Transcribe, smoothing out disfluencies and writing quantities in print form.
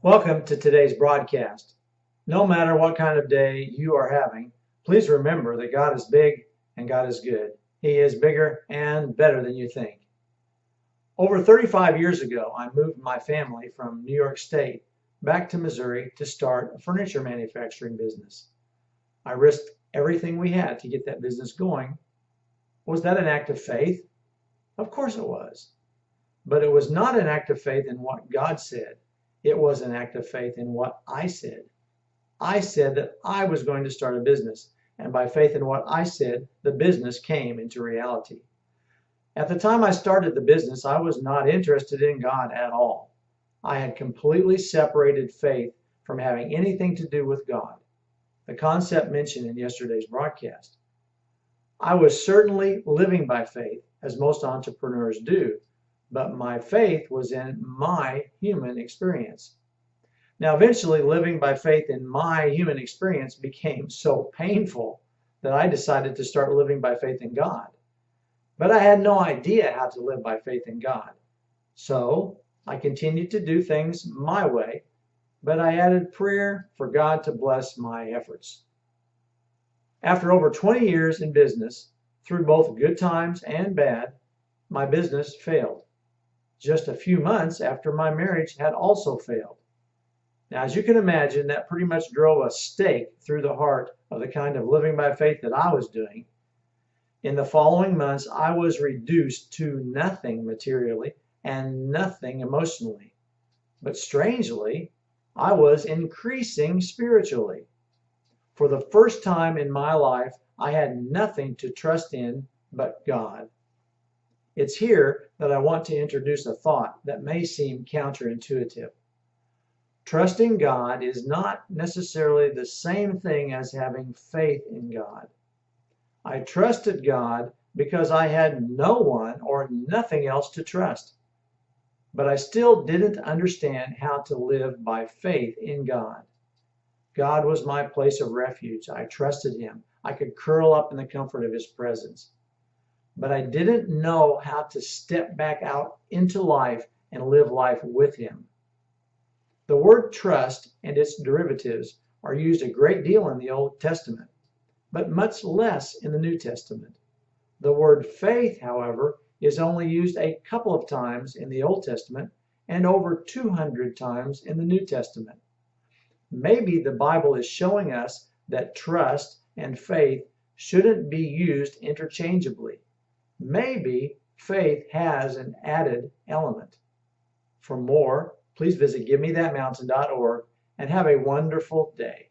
Welcome to today's broadcast. No matter what kind of day you are having, please remember that God is big and God is good. He is bigger and better than you think. Over 35 years ago, I moved my family from New York State back to Missouri to start a furniture manufacturing business. I risked everything we had to get that business going. Was that an act of faith? Of course it was. But it was not an act of faith in what God said. It was an act of faith in what I said. I said that I was going to start a business, and by faith in what I said, the business came into reality. At the time I started the business, I was not interested in God at all. I had completely separated faith from having anything to do with God, the concept mentioned in yesterday's broadcast. I was certainly living by faith, as most entrepreneurs do, but my faith was in my human experience. Now, eventually, living by faith in my human experience became so painful that I decided to start living by faith in God. But I had no idea how to live by faith in God. So I continued to do things my way, but I added prayer for God to bless my efforts. After over 20 years in business, through both good times and bad, my business failed. Just a few months after my marriage had also failed. Now, as you can imagine, that pretty much drove a stake through the heart of the kind of living by faith that I was doing. In the following months, I was reduced to nothing materially and nothing emotionally. But strangely, I was increasing spiritually. For the first time in my life, I had nothing to trust in but God. It's here that I want to introduce a thought that may seem counterintuitive. Trusting God is not necessarily the same thing as having faith in God. I trusted God because I had no one or nothing else to trust. But I still didn't understand how to live by faith in God. God was my place of refuge. I trusted Him. I could curl up in the comfort of His presence. But I didn't know how to step back out into life and live life with Him. The word trust and its derivatives are used a great deal in the Old Testament, but much less in the New Testament. The word faith, however, is only used a couple of times in the Old Testament and over 200 times in the New Testament. Maybe the Bible is showing us that trust and faith shouldn't be used interchangeably. Maybe faith has an added element. For more, please visit givemethatmountain.org and have a wonderful day.